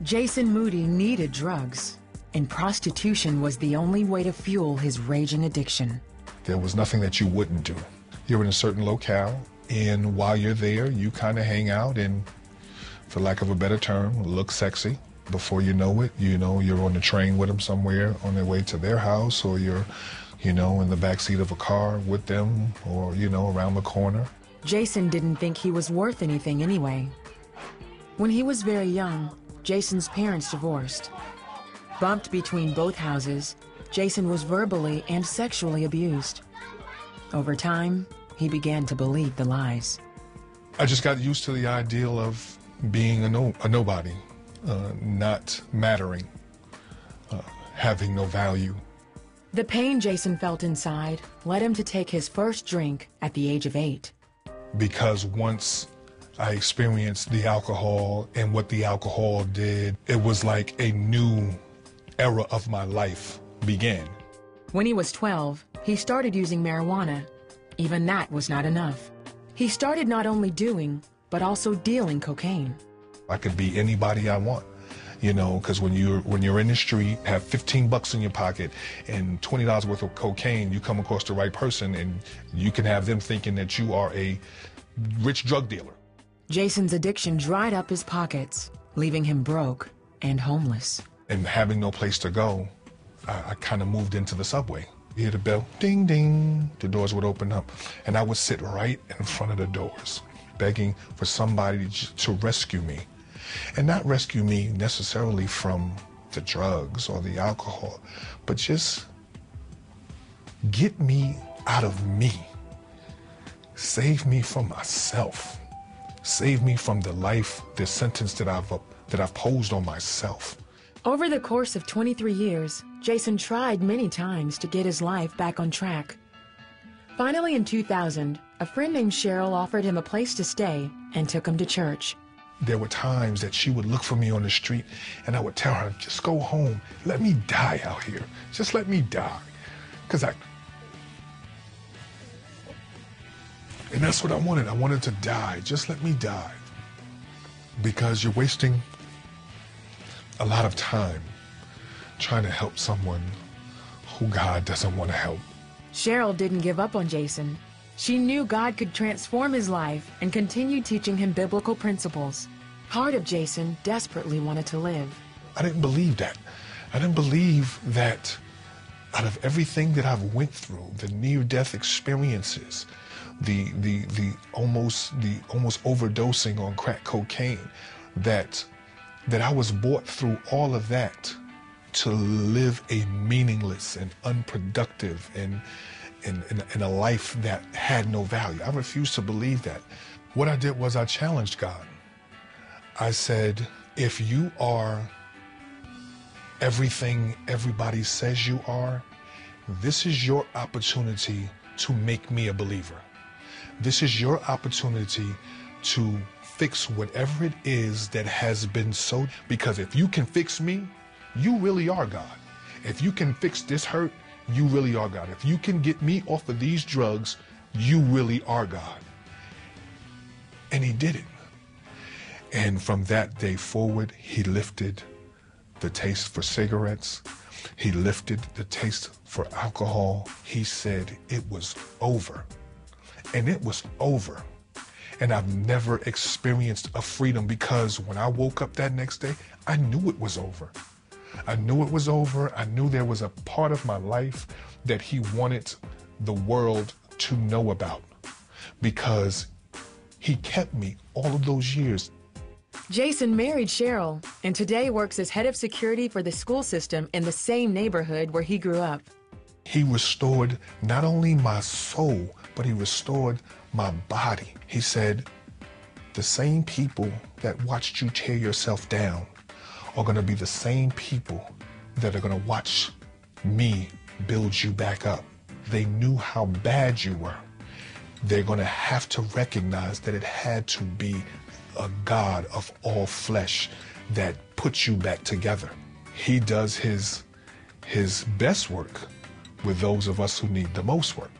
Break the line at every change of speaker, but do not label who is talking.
Jaycen Moody needed drugs, and prostitution was the only way to fuel his raging addiction.
There was nothing that you wouldn't do. You're in a certain locale, and while you're there, you kind of hang out and, for lack of a better term, look sexy. Before you know it, you're on the train with them somewhere on their way to their house, or you're, in the backseat of a car with them, or, around the corner.
Jaycen didn't think he was worth anything anyway. When he was very young, Jaycen's parents divorced. Bumped between both houses, Jaycen was verbally and sexually abused. Over time, he began to believe the lies.
I just got used to the ideal of being a nobody, not mattering, having no value.
The pain Jaycen felt inside led him to take his first drink at the age of 8.
Because once I experienced the alcohol and what the alcohol did, it was like a new era of my life began.
When he was 12, he started using marijuana. Even that was not enough. He started not only doing, but also dealing cocaine.
I could be anybody I want, because when you're in the street, have 15 bucks in your pocket and $20 worth of cocaine, you come across the right person and you can have them thinking that you are a rich drug dealer.
Jaycen's addiction dried up his pockets, leaving him broke and homeless.
And having no place to go, I kind of moved into the subway. You hear the bell, ding, ding, the doors would open up, and I would sit right in front of the doors, begging for somebody to rescue me. And not rescue me necessarily from the drugs or the alcohol, but just get me out of me. Save me from myself. Save me from the life, the sentence that I've posed on myself.
Over the course of 23 years, Jaycen tried many times to get his life back on track. Finally, in 2000, a friend named Cheryl offered him a place to stay and took him to church.
There were times that she would look for me on the street and I would tell her, just go home. Let me die out here. Just let me die. And that's what I wanted. I wanted to die. Just let me die. Because you're wasting a lot of time trying to help someone who God doesn't want to help.
Cheryl didn't give up on Jaycen. She knew God could transform his life and continued teaching him biblical principles. Part of Jaycen desperately wanted to live. I
didn't believe that. I didn't believe that out of everything that I've went through, the near-death experiences, the almost overdosing on crack cocaine, that I was brought through all of that to live a meaningless and unproductive and a life that had no value. I refused to believe that. What I did was I challenged God. I said, if you are everything everybody says you are, this is your opportunity to make me a believer. This is your opportunity to fix whatever it is that has been so, because if you can fix me, you really are God. If you can fix this hurt, you really are God. If you can get me off of these drugs, you really are God. And he did it. And from that day forward, he lifted the taste for cigarettes. He lifted the taste for alcohol. He said it was over. And it was over. And I've never experienced a freedom, because when I woke up that next day, I knew it was over. I knew it was over. I knew there was a part of my life that he wanted the world to know about, because he kept me all of those years.
Jaycen married Cheryl and today works as head of security for the school system in the same neighborhood where he grew up.
He restored not only my soul, but he restored my body. He said, the same people that watched you tear yourself down are going to be the same people that are going to watch me build you back up. They knew how bad you were. They're going to have to recognize that it had to be a God of all flesh that put you back together. He does his best work with those of us who need the most work.